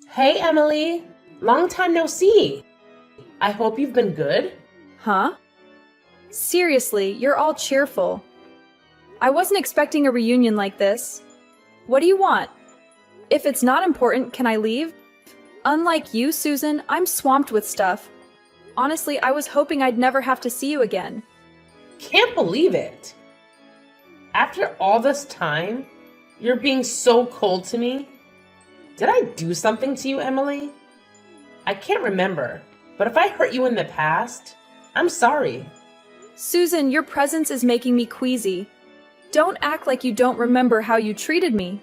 Hey, Emily. Long time no see. I hope you've been good. Huh? Seriously, you're all cheerful. I wasn't expecting a reunion like this. What do you want? If it's not important, can I leave? Unlike you, Susan, I'm swamped with stuff. Honestly, I was hoping I'd never have to see you again. Can't believe it. After all this time, you're being so cold to me. Did I do something to you, Emily? I can't remember, but if I hurt you in the past, I'm sorry. Susan, your presence is making me queasy. Don't act like you don't remember how you treated me.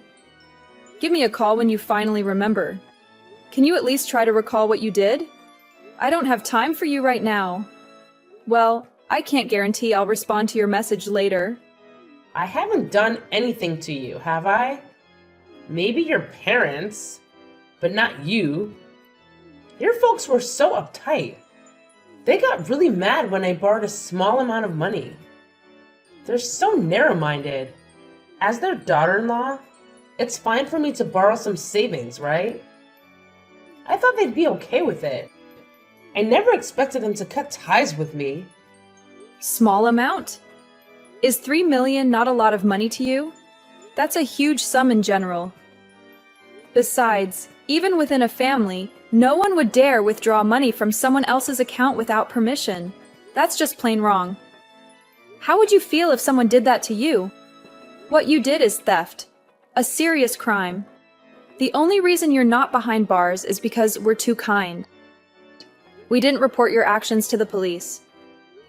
Give me a call when you finally remember. Can you at least try to recall what you did? I don't have time for you right now. Well, I can't guarantee I'll respond to your message later. I haven't done anything to you, have I? Maybe your parents, but not you. Your folks were so uptight. They got really mad when I borrowed a small amount of money. They're so narrow-minded. As their daughter-in-law, it's fine for me to borrow some savings, right? I thought they'd be okay with it. I never expected them to cut ties with me. Small amount? Is 3 million not a lot of money to you? That's a huge sum in general. Besides, even within a family, no one would dare withdraw money from someone else's account without permission. That's just plain wrong. How would you feel if someone did that to you? What you did is theft. A serious crime. The only reason you're not behind bars is because we're too kind. We didn't report your actions to the police.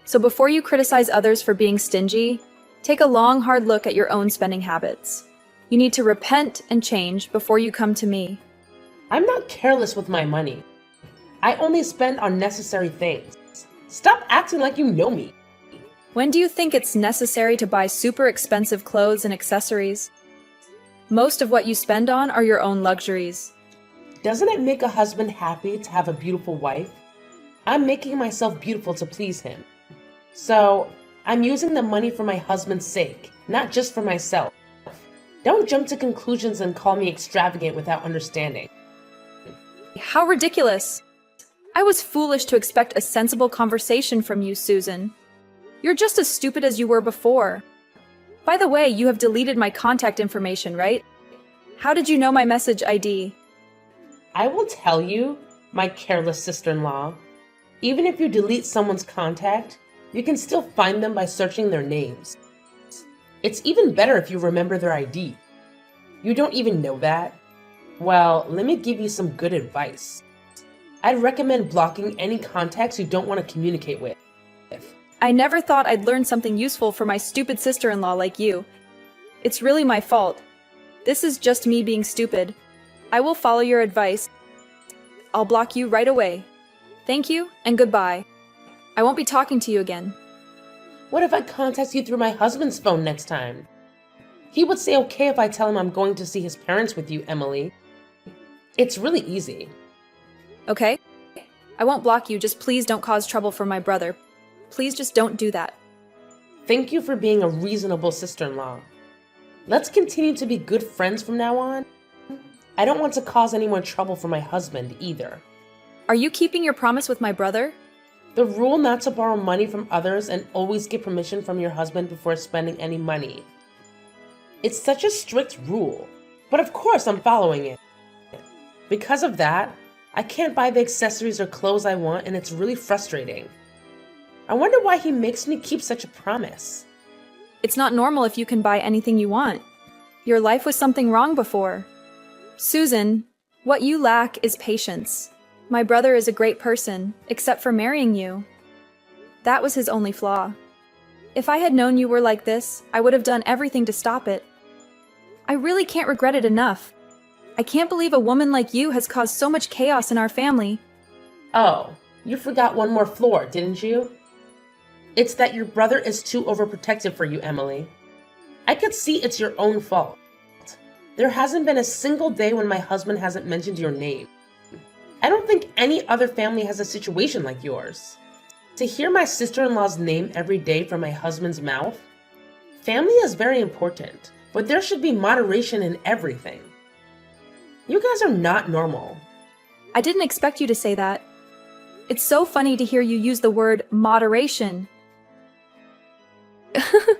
So before you criticize others for being stingy, take a long, hard look at your own spending habits. You need to repent and change before you come to me. I'm not careless with my money. I only spend on necessary things. Stop acting like you know me. When do you think it's necessary to buy super expensive clothes and accessories? Most of what you spend on are your own luxuries. Doesn't it make a husband happy to have a beautiful wife? I'm making myself beautiful to please him. So, I'm using the money for my husband's sake, not just for myself. Don't jump to conclusions and call me extravagant without understanding. How ridiculous! I was foolish to expect a sensible conversation from you, Susan. You're just as stupid as you were before. By the way, you have deleted my contact information, right? How did you know my message ID? I will tell you, my careless sister-in-law, even if you delete someone's contact, you can still find them by searching their names. It's even better if you remember their ID. You don't even know that? Well, let me give you some good advice. I'd recommend blocking any contacts you don't want to communicate with. I never thought I'd learn something useful from my stupid sister-in-law like you. It's really my fault. This is just me being stupid. I will follow your advice. I'll block you right away. Thank you and goodbye. I won't be talking to you again. What if I contact you through my husband's phone next time? He would say okay if I tell him I'm going to see his parents with you, Emily. It's really easy. Okay? I won't block you, just please don't cause trouble for my brother. Please just don't do that. Thank you for being a reasonable sister-in-law. Let's continue to be good friends from now on. I don't want to cause any more trouble for my husband either. Are you keeping your promise with my brother? The rule not to borrow money from others and always get permission from your husband before spending any money. It's such a strict rule, but of course I'm following it. Because of that, I can't buy the accessories or clothes I want, and it's really frustrating. I wonder why he makes me keep such a promise. It's not normal if you can buy anything you want. Your life was something wrong before. Susan, what you lack is patience. My brother is a great person, except for marrying you. That was his only flaw. If I had known you were like this, I would have done everything to stop it. I really can't regret it enough. I can't believe a woman like you has caused so much chaos in our family. Oh, you forgot one more floor, didn't you? It's that your brother is too overprotective for you, Emily. I could see it's your own fault. There hasn't been a single day when my husband hasn't mentioned your name. I don't think any other family has a situation like yours. To hear my sister-in-law's name every day from my husband's mouth, family is very important, but there should be moderation in everything. You guys are not normal. I didn't expect you to say that. It's so funny to hear you use the word moderation.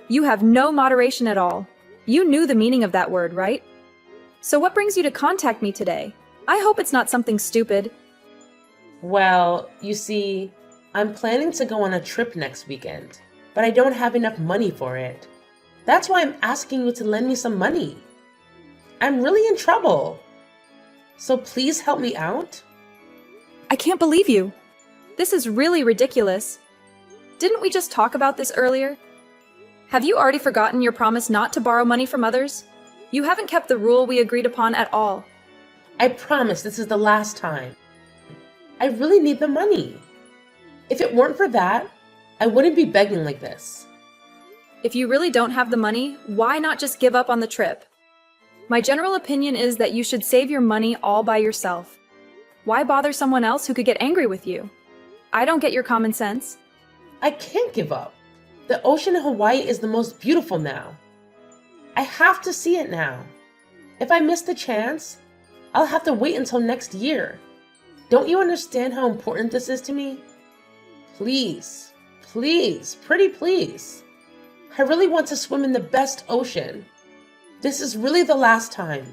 You have no moderation at all. You knew the meaning of that word, right? So what brings you to contact me today? I hope it's not something stupid. Well, you see, I'm planning to go on a trip next weekend, but I don't have enough money for it. That's why I'm asking you to lend me some money. I'm really in trouble. So please help me out. I can't believe you. This is really ridiculous. Didn't we just talk about this earlier? Have you already forgotten your promise not to borrow money from others? You haven't kept the rule we agreed upon at all. I promise this is the last time. I really need the money. If it weren't for that, I wouldn't be begging like this. If you really don't have the money, why not just give up on the trip? My general opinion is that you should save your money all by yourself. Why bother someone else who could get angry with you? I don't get your common sense. I can't give up. The ocean in Hawaii is the most beautiful now. I have to see it now. If I miss the chance, I'll have to wait until next year. Don't you understand how important this is to me? Please, please, pretty please. I really want to swim in the best ocean. This is really the last time.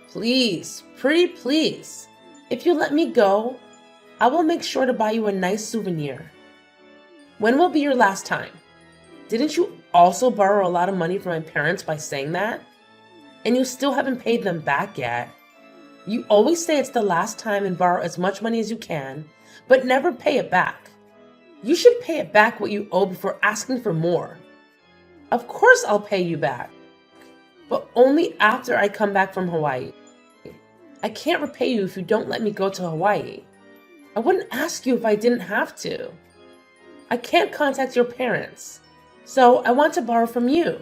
Please, pretty please. If you let me go, I will make sure to buy you a nice souvenir. When will be your last time? Didn't you also borrow a lot of money from my parents by saying that? And you still haven't paid them back yet. You always say it's the last time and borrow as much money as you can, but never pay it back. You should pay it back what you owe before asking for more. Of course I'll pay you back, but only after I come back from Hawaii. I can't repay you if you don't let me go to Hawaii. I wouldn't ask you if I didn't have to. I can't contact your parents, so I want to borrow from you.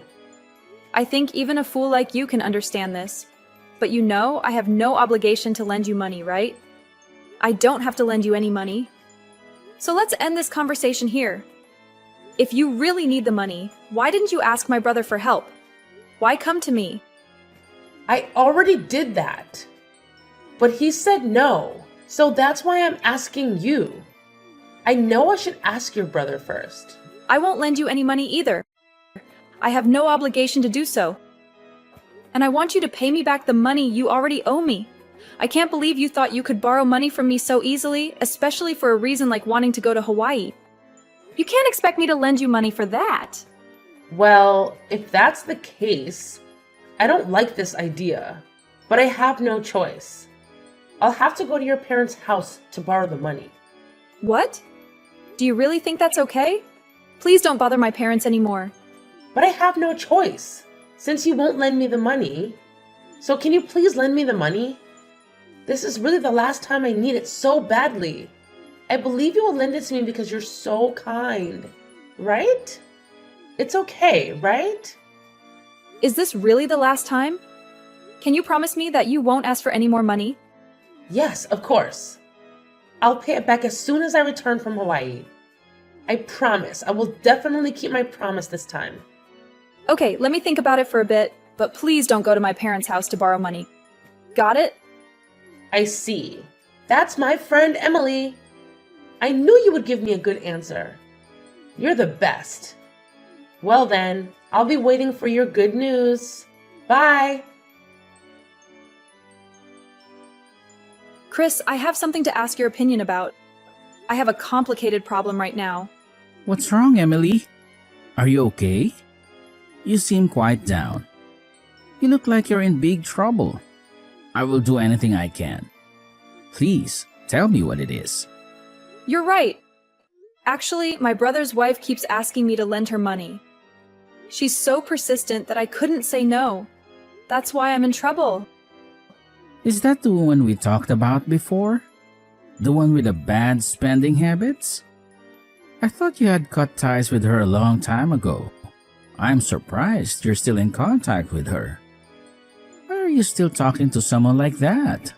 I think even a fool like you can understand this. But you know I have no obligation to lend you money, right? I don't have to lend you any money. So let's end this conversation here. If you really need the money, why didn't you ask my brother for help? Why come to me? I already did that. But he said no, so that's why I'm asking you. I know I should ask your brother first. I won't lend you any money either. I have no obligation to do so. And I want you to pay me back the money you already owe me. I can't believe you thought you could borrow money from me so easily, especially for a reason like wanting to go to Hawaii. You can't expect me to lend you money for that. Well, if that's the case, I don't like this idea, but I have no choice. I'll have to go to your parents' house to borrow the money. What? Do you really think that's okay? Please don't bother my parents anymore. But I have no choice, since you won't lend me the money. So can you please lend me the money? This is really the last time I need it so badly. I believe you will lend it to me because you're so kind, right? It's okay, right? Is this really the last time? Can you promise me that you won't ask for any more money? Yes, of course. I'll pay it back as soon as I return from Hawaii. I promise. I will definitely keep my promise this time. Okay, let me think about it for a bit, but please don't go to my parents' house to borrow money. Got it? I see. That's my friend Emily. I knew you would give me a good answer. You're the best. Well then, I'll be waiting for your good news. Bye. Chris, I have something to ask your opinion about. I have a complicated problem right now. What's wrong, Emily? Are you okay? You seem quite down. You look like you're in big trouble. I will do anything I can. Please, tell me what it is. You're right. Actually, my brother's wife keeps asking me to lend her money. She's so persistent that I couldn't say no. That's why I'm in trouble. Is that the one we talked about before? The one with the bad spending habits? I thought you had cut ties with her a long time ago. I'm surprised you're still in contact with her. Why are you still talking to someone like that?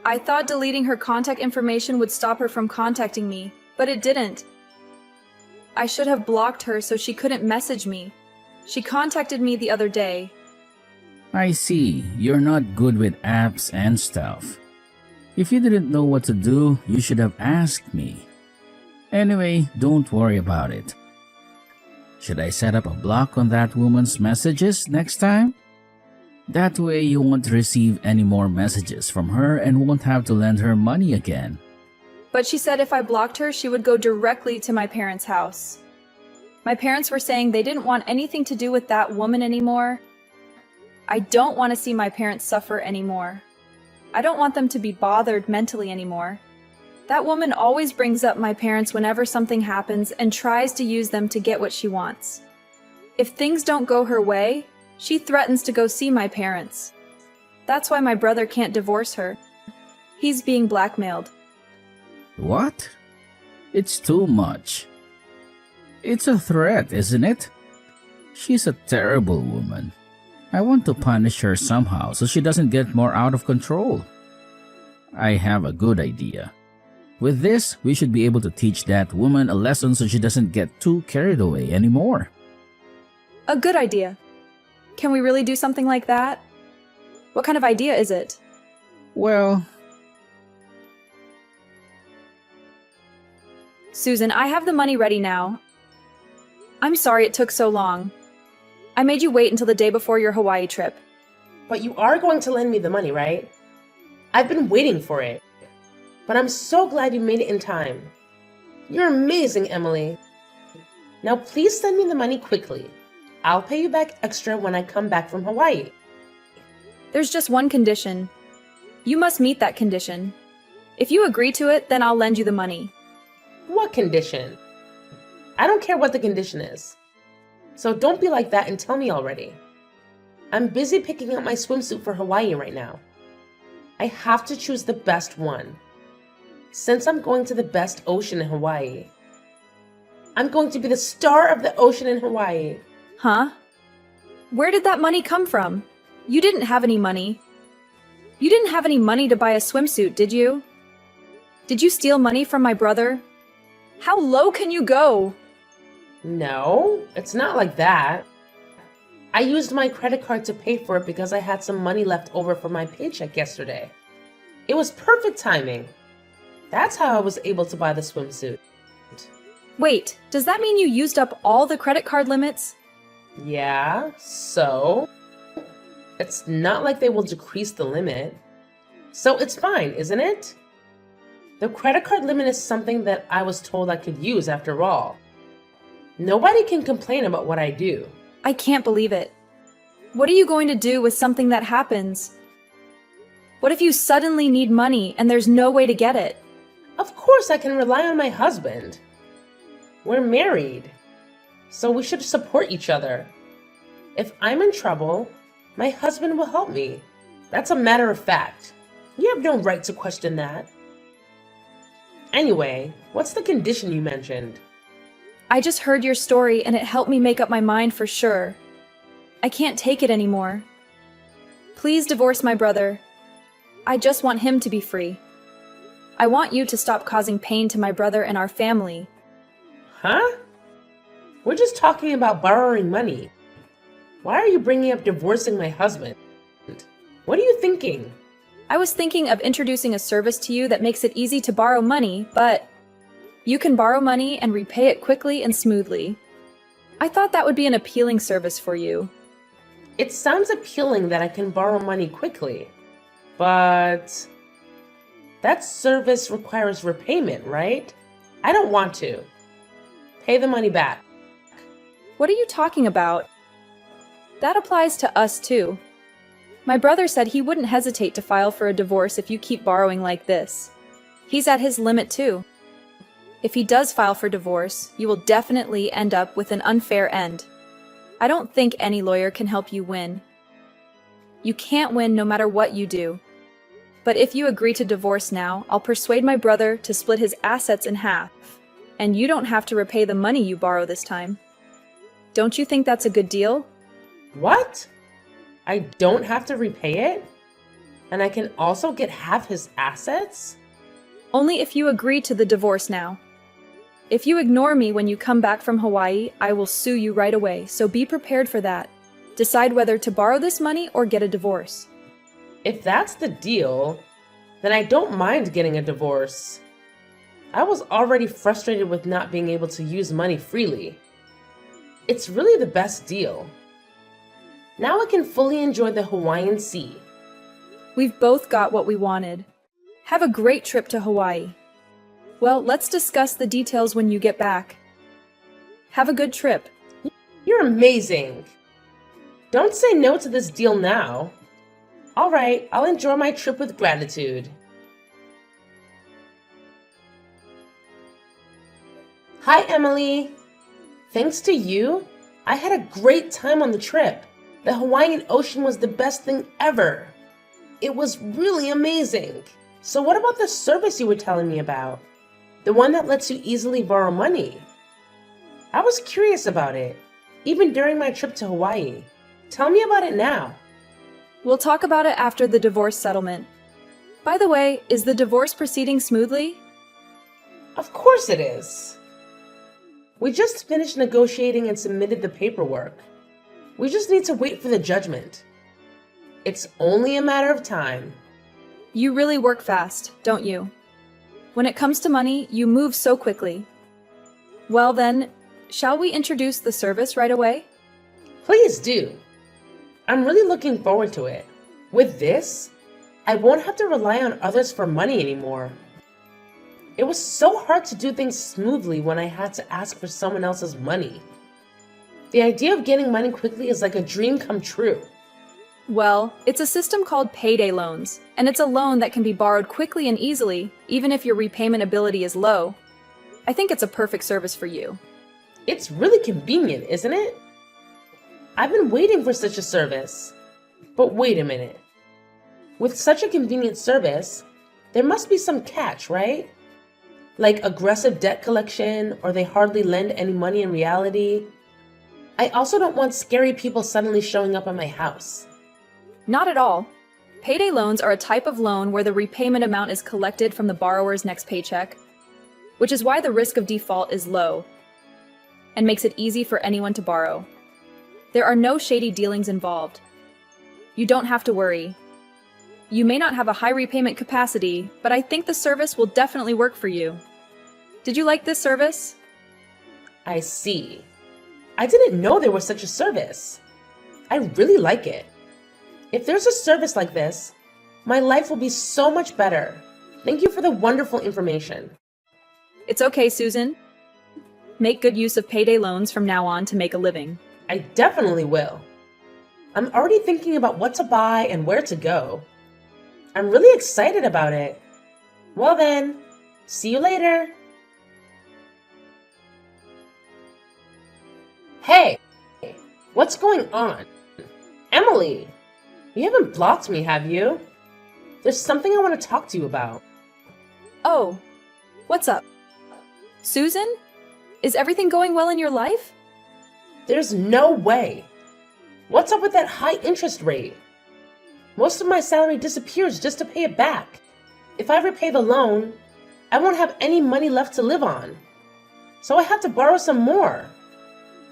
I thought deleting her contact information would stop her from contacting me, but it didn't. I should have blocked her so she couldn't message me. She contacted me the other day. I see, you're not good with apps and stuff. If you didn't know what to do, you should have asked me. Anyway, don't worry about it. Should I set up a block on that woman's messages next time? That way you won't receive any more messages from her and won't have to lend her money again. But she said if I blocked her, she would go directly to my parents' house. My parents were saying they didn't want anything to do with that woman anymore. I don't want to see my parents suffer anymore. I don't want them to be bothered mentally anymore. That woman always brings up my parents whenever something happens and tries to use them to get what she wants. If things don't go her way, she threatens to go see my parents. That's why my brother can't divorce her. He's being blackmailed. What? It's too much. It's a threat, isn't it? She's a terrible woman. I want to punish her somehow so she doesn't get more out of control. I have a good idea. With this, we should be able to teach that woman a lesson so she doesn't get too carried away anymore. A good idea. Can we really do something like that? What kind of idea is it? Well, Susan, I have the money ready now. I'm sorry it took so long. I made you wait until the day before your Hawaii trip. But you are going to lend me the money, right? I've been waiting for it. But I'm so glad you made it in time. You're amazing, Emily. Now please send me the money quickly. I'll pay you back extra when I come back from Hawaii. There's just one condition. You must meet that condition. If you agree to it, then I'll lend you the money. What condition? I don't care what the condition is. So don't be like that and tell me already. I'm busy picking out my swimsuit for Hawaii right now. I have to choose the best one. Since I'm going to the best ocean in Hawaii, I'm going to be the star of the ocean in Hawaii. Huh? Where did that money come from? You didn't have any money. You didn't have any money to buy a swimsuit, did you? Did you steal money from my brother? How low can you go? No, it's not like that. I used my credit card to pay for it because I had some money left over from my paycheck yesterday. It was perfect timing. That's how I was able to buy the swimsuit. Wait, does that mean you used up all the credit card limits? Yeah, so? It's not like they will decrease the limit. So it's fine, isn't it? The credit card limit is something that I was told I could use after all. Nobody can complain about what I do. I can't believe it. What are you going to do with something that happens? What if you suddenly need money and there's no way to get it? Of course I can rely on my husband. We're married, so we should support each other. If I'm in trouble, my husband will help me. That's a matter of fact. You have no right to question that. Anyway, what's the condition you mentioned? I just heard your story and it helped me make up my mind for sure. I can't take it anymore. Please divorce my brother. I just want him to be free. I want you to stop causing pain to my brother and our family. Huh? We're just talking about borrowing money. Why are you bringing up divorcing my husband? What are you thinking? I was thinking of introducing a service to you that makes it easy to borrow money, but you can borrow money and repay it quickly and smoothly. I thought that would be an appealing service for you. It sounds appealing that I can borrow money quickly, but that service requires repayment, right? I don't want to. Pay the money back. What are you talking about? That applies to us too. My brother said he wouldn't hesitate to file for a divorce if you keep borrowing like this. He's at his limit too. If he does file for divorce, you will definitely end up with an unfair end. I don't think any lawyer can help you win. You can't win no matter what you do. But if you agree to divorce now, I'll persuade my brother to split his assets in half, and you don't have to repay the money you borrow this time. Don't you think that's a good deal? What? I don't have to repay it? And I can also get half his assets? Only if you agree to the divorce now. If you ignore me when you come back from Hawaii, I will sue you right away, so be prepared for that. Decide whether to borrow this money or get a divorce. If that's the deal, then I don't mind getting a divorce. I was already frustrated with not being able to use money freely. It's really the best deal. Now I can fully enjoy the Hawaiian Sea. We've both got what we wanted. Have a great trip to Hawaii. Well, let's discuss the details when you get back. Have a good trip. You're amazing. Don't say no to this deal now. All right, I'll enjoy my trip with gratitude. Hi, Emily. Thanks to you, I had a great time on the trip. The Hawaiian Ocean was the best thing ever. It was really amazing. So what about the service you were telling me about? The one that lets you easily borrow money? I was curious about it, even during my trip to Hawaii. Tell me about it now. We'll talk about it after the divorce settlement. By the way, is the divorce proceeding smoothly? Of course it is. We just finished negotiating and submitted the paperwork. We just need to wait for the judgment. It's only a matter of time. You really work fast, don't you? When it comes to money, you move so quickly. Well then, shall we introduce the service right away? Please do. I'm really looking forward to it. With this, I won't have to rely on others for money anymore. It was so hard to do things smoothly when I had to ask for someone else's money. The idea of getting money quickly is like a dream come true. Well, it's a system called payday loans, and it's a loan that can be borrowed quickly and easily, even if your repayment ability is low. I think it's a perfect service for you. It's really convenient, isn't it? I've been waiting for such a service. But wait a minute. With such a convenient service, there must be some catch, right? Like aggressive debt collection, or they hardly lend any money in reality. I also don't want scary people suddenly showing up at my house. Not at all. Payday loans are a type of loan where the repayment amount is collected from the borrower's next paycheck, which is why the risk of default is low and makes it easy for anyone to borrow. There are no shady dealings involved. You don't have to worry. You may not have a high repayment capacity, but I think the service will definitely work for you. Did you like this service? I see. I didn't know there was such a service. I really like it. If there's a service like this, my life will be so much better. Thank you for the wonderful information. It's okay, Susan. Make good use of payday loans from now on to make a living. I definitely will. I'm already thinking about what to buy and where to go. I'm really excited about it. Well then, see you later. Hey, what's going on? Emily, you haven't blocked me, have you? There's something I want to talk to you about. Oh, what's up? Susan? Is everything going well in your life? There's no way. What's up with that high interest rate? Most of my salary disappears just to pay it back. If I repay the loan, I won't have any money left to live on. So I have to borrow some more.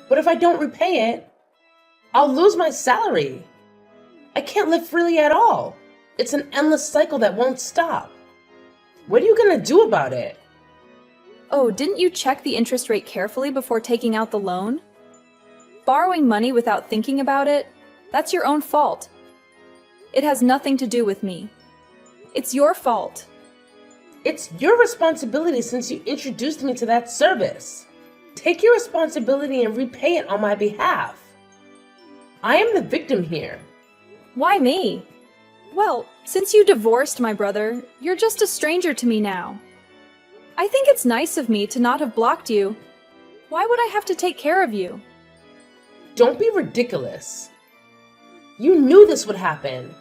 But if I don't repay it, I'll lose my salary. I can't live freely at all. It's an endless cycle that won't stop. What are you gonna do about it? Oh, didn't you check the interest rate carefully before taking out the loan? Borrowing money without thinking about it, that's your own fault. It has nothing to do with me. It's your fault. It's your responsibility since you introduced me to that service. Take your responsibility and repay it on my behalf. I am the victim here. Why me? Well, since you divorced my brother, you're just a stranger to me now. I think it's nice of me to not have blocked you. Why would I have to take care of you? Don't be ridiculous. You knew this would happen.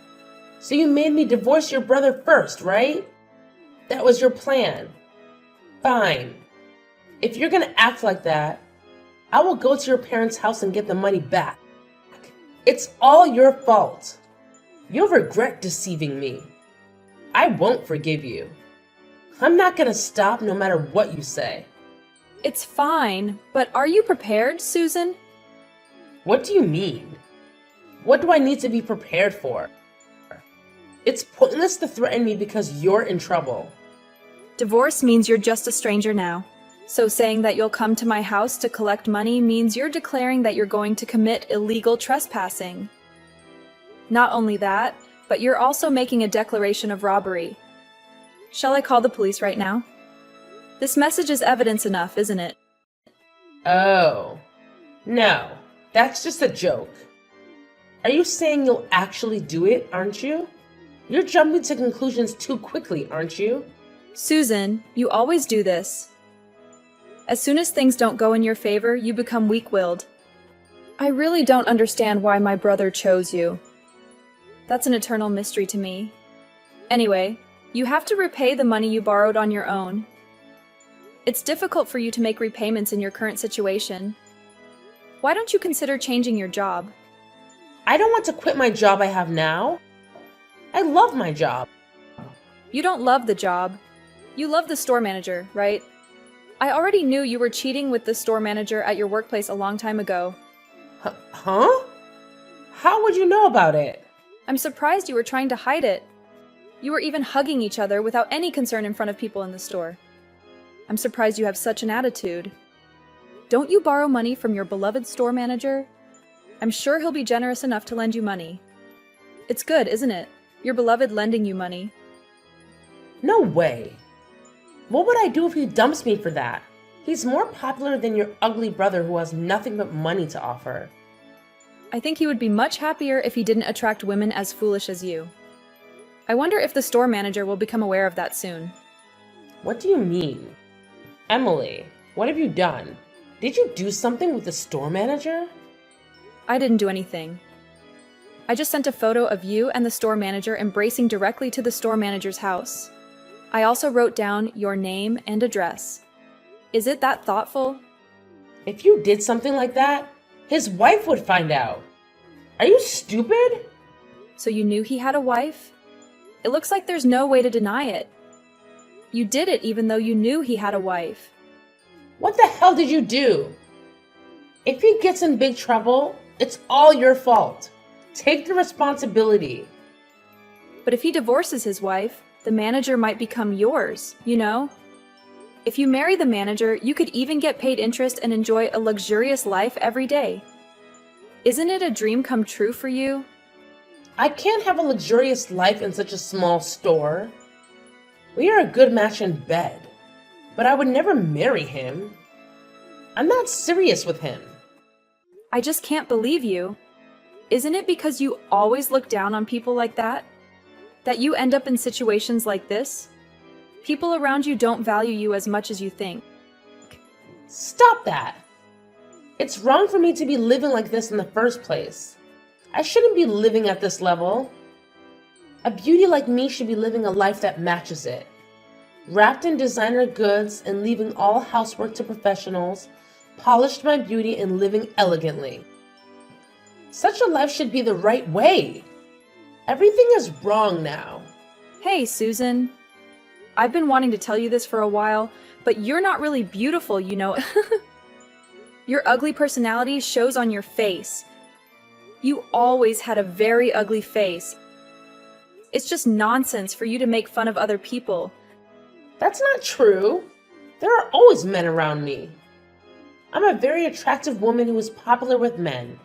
So you made me divorce your brother first, right? That was your plan. Fine. If you're gonna act like that, I will go to your parents' house and get the money back. It's all your fault. You'll regret deceiving me. I won't forgive you. I'm not gonna stop no matter what you say. It's fine, but are you prepared, Susan? What do you mean? What do I need to be prepared for? It's pointless to threaten me because you're in trouble. Divorce means you're just a stranger now. So saying that you'll come to my house to collect money means you're declaring that you're going to commit illegal trespassing. Not only that, but you're also making a declaration of robbery. Shall I call the police right now? This message is evidence enough, isn't it? Oh. No, that's just a joke. Are you saying you'll actually do it, aren't you? You're jumping to conclusions too quickly, aren't you? Susan, you always do this. As soon as things don't go in your favor, you become weak-willed. I really don't understand why my brother chose you. That's an eternal mystery to me. Anyway, you have to repay the money you borrowed on your own. It's difficult for you to make repayments in your current situation. Why don't you consider changing your job? I don't want to quit my job I have now. I love my job. You don't love the job. You love the store manager, right? I already knew you were cheating with the store manager at your workplace a long time ago. Huh? How would you know about it? I'm surprised you were trying to hide it. You were even hugging each other without any concern in front of people in the store. I'm surprised you have such an attitude. Don't you borrow money from your beloved store manager? I'm sure he'll be generous enough to lend you money. It's good, isn't it? Your beloved lending you money. No way. What would I do if he dumps me for that? He's more popular than your ugly brother who has nothing but money to offer. I think he would be much happier if he didn't attract women as foolish as you. I wonder if the store manager will become aware of that soon. What do you mean? Emily, what have you done? Did you do something with the store manager? I didn't do anything. I just sent a photo of you and the store manager embracing directly to the store manager's house. I also wrote down your name and address. Is it that thoughtful? If you did something like that, his wife would find out. Are you stupid? So you knew he had a wife? It looks like there's no way to deny it. You did it even though you knew he had a wife. What the hell did you do? If he gets in big trouble, it's all your fault. Take the responsibility. But if he divorces his wife, the manager might become yours, you know? If you marry the manager, you could even get paid interest and enjoy a luxurious life every day. Isn't it a dream come true for you? I can't have a luxurious life in such a small store. We are a good match in bed, but I would never marry him. I'm not serious with him. I just can't believe you. Isn't it because you always look down on people like that? That you end up in situations like this? People around you don't value you as much as you think. Stop that. It's wrong for me to be living like this in the first place. I shouldn't be living at this level. A beauty like me should be living a life that matches it. Wrapped in designer goods and leaving all housework to professionals, polished my beauty and living elegantly. Such a life should be the right way. Everything is wrong now. Hey, Susan. I've been wanting to tell you this for a while, but you're not really beautiful, you know. Your ugly personality shows on your face. You always had a very ugly face. It's just nonsense for you to make fun of other people. That's not true. There are always men around me. I'm a very attractive woman who is popular with men.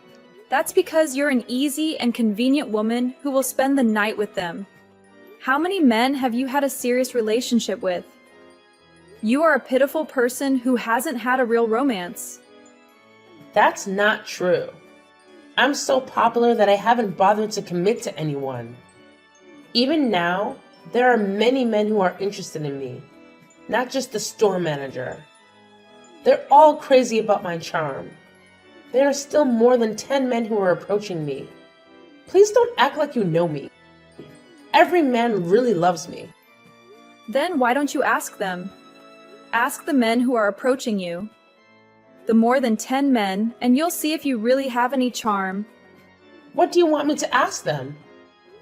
That's because you're an easy and convenient woman who will spend the night with them. How many men have you had a serious relationship with? You are a pitiful person who hasn't had a real romance. That's not true. I'm so popular that I haven't bothered to commit to anyone. Even now, there are many men who are interested in me, not just the store manager. They're all crazy about my charm. There are still more than 10 men who are approaching me. Please don't act like you know me. Every man really loves me. Then why don't you ask them? Ask the men who are approaching you. The more than 10 men, and you'll see if you really have any charm. What do you want me to ask them?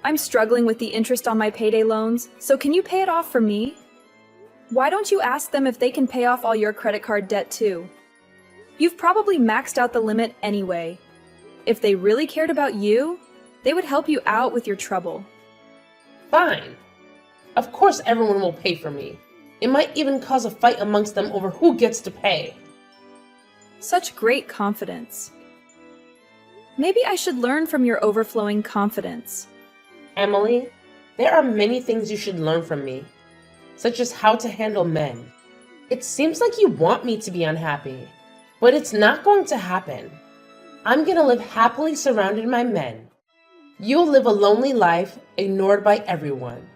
I'm struggling with the interest on my payday loans, so can you pay it off for me? Why don't you ask them if they can pay off all your credit card debt too? You've probably maxed out the limit anyway. If they really cared about you, they would help you out with your trouble. Fine. Of course everyone will pay for me. It might even cause a fight amongst them over who gets to pay. Such great confidence. Maybe I should learn from your overflowing confidence. Emily, there are many things you should learn from me, such as how to handle men. It seems like you want me to be unhappy, but it's not going to happen. I'm gonna live happily surrounded by men. You'll live a lonely life, ignored by everyone.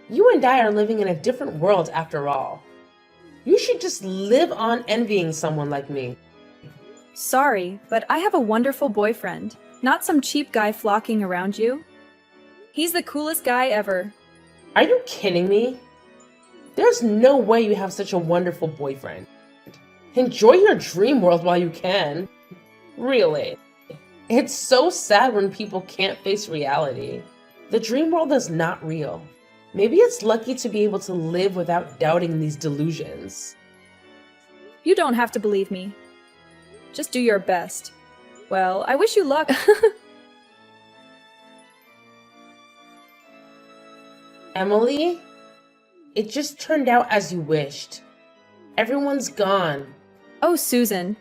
You and I are living in a different world after all. You should just live on envying someone like me. Sorry, but I have a wonderful boyfriend, not some cheap guy flocking around you. He's the coolest guy ever. Are you kidding me? There's no way you have such a wonderful boyfriend. Enjoy your dream world while you can. Really. It's so sad when people can't face reality. The dream world is not real. Maybe it's lucky to be able to live without doubting these delusions. You don't have to believe me. Just do your best. Well, I wish you luck. Emily, it just turned out as you wished. Everyone's gone. Oh, Susan.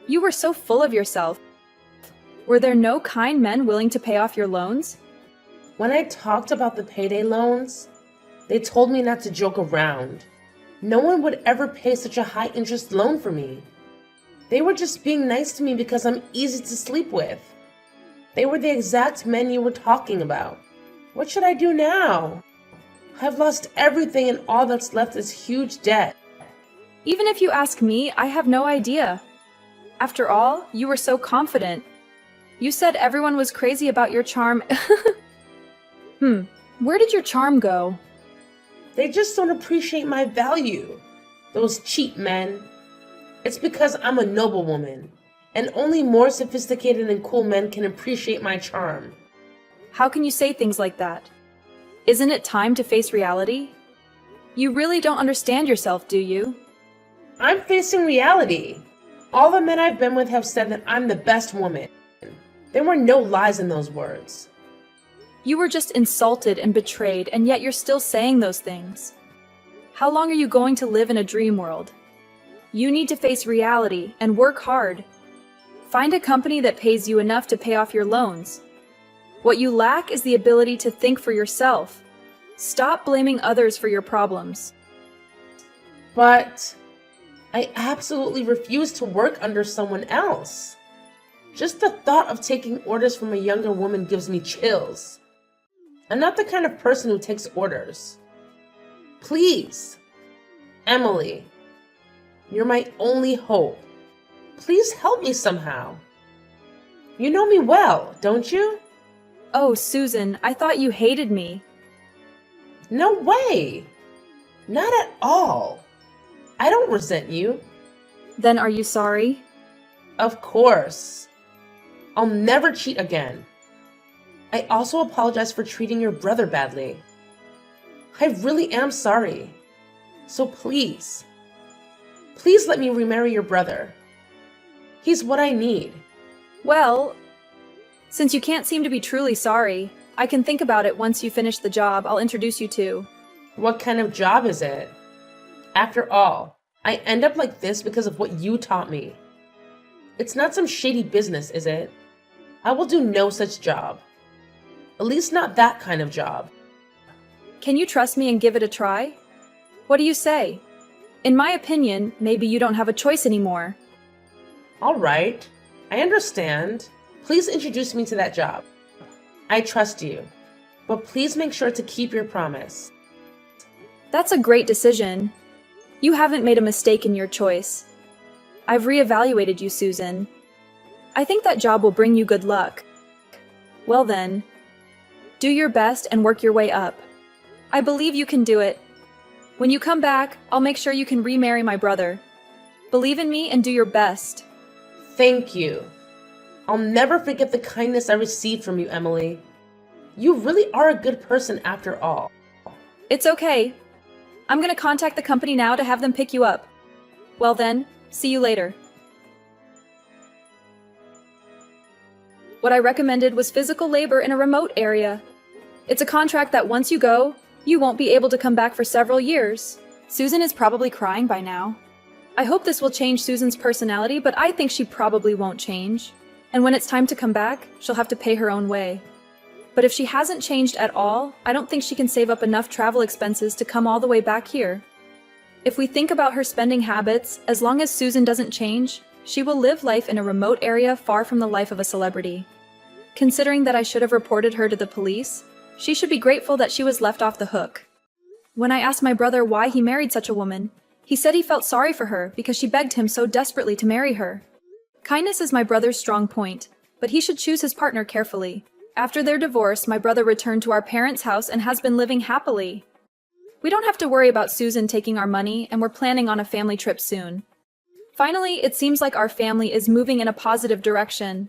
You were so full of yourself. Were there no kind men willing to pay off your loans? When I talked about the payday loans, they told me not to joke around. No one would ever pay such a high interest loan for me. They were just being nice to me because I'm easy to sleep with. They were the exact men you were talking about. What should I do now? I've lost everything and all that's left is huge debt. Even if you ask me, I have no idea. After all, you were so confident. You said everyone was crazy about your charm. Where did your charm go? They just don't appreciate my value. Those cheap men. It's because I'm a noble woman, and only more sophisticated and cool men can appreciate my charm. How can you say things like that? Isn't it time to face reality? You really don't understand yourself, do you? I'm facing reality. All the men I've been with have said that I'm the best woman. There were no lies in those words. You were just insulted and betrayed, and yet you're still saying those things. How long are you going to live in a dream world? You need to face reality and work hard. Find a company that pays you enough to pay off your loans. What you lack is the ability to think for yourself. Stop blaming others for your problems. But I absolutely refuse to work under someone else. Just the thought of taking orders from a younger woman gives me chills. I'm not the kind of person who takes orders. Please, Emily, you're my only hope. Please help me somehow. You know me well, don't you? Oh, Susan, I thought you hated me. No way. Not at all. I don't resent you. Then are you sorry? Of course. I'll never cheat again. I also apologize for treating your brother badly. I really am sorry. So please let me remarry your brother. He's what I need. Well, since you can't seem to be truly sorry, I can think about it once you finish the job I'll introduce you to. What kind of job is it? After all, I end up like this because of what you taught me. It's not some shady business, is it? I will do no such job. At least not that kind of job. Can you trust me and give it a try? What do you say? In my opinion, maybe you don't have a choice anymore. All right, I understand. Please introduce me to that job. I trust you, but please make sure to keep your promise. That's a great decision. You haven't made a mistake in your choice. I've reevaluated you, Susan. I think that job will bring you good luck. Well then, do your best and work your way up. I believe you can do it. When you come back, I'll make sure you can remarry my brother. Believe in me and do your best. Thank you. I'll never forget the kindness I received from you, Emily. You really are a good person after all. It's okay. I'm gonna contact the company now to have them pick you up. Well then, see you later. What I recommended was physical labor in a remote area. It's a contract that once you go, you won't be able to come back for several years. Susan is probably crying by now. I hope this will change Susan's personality, but I think she probably won't change. And when it's time to come back, she'll have to pay her own way. But if she hasn't changed at all, I don't think she can save up enough travel expenses to come all the way back here. If we think about her spending habits, as long as Susan doesn't change, she will live life in a remote area far from the life of a celebrity. Considering that I should have reported her to the police, she should be grateful that she was left off the hook. When I asked my brother why he married such a woman, he said he felt sorry for her because she begged him so desperately to marry her. Kindness is my brother's strong point, but he should choose his partner carefully. After their divorce, my brother returned to our parents' house and has been living happily. We don't have to worry about Susan taking our money, and we're planning on a family trip soon. Finally, it seems like our family is moving in a positive direction.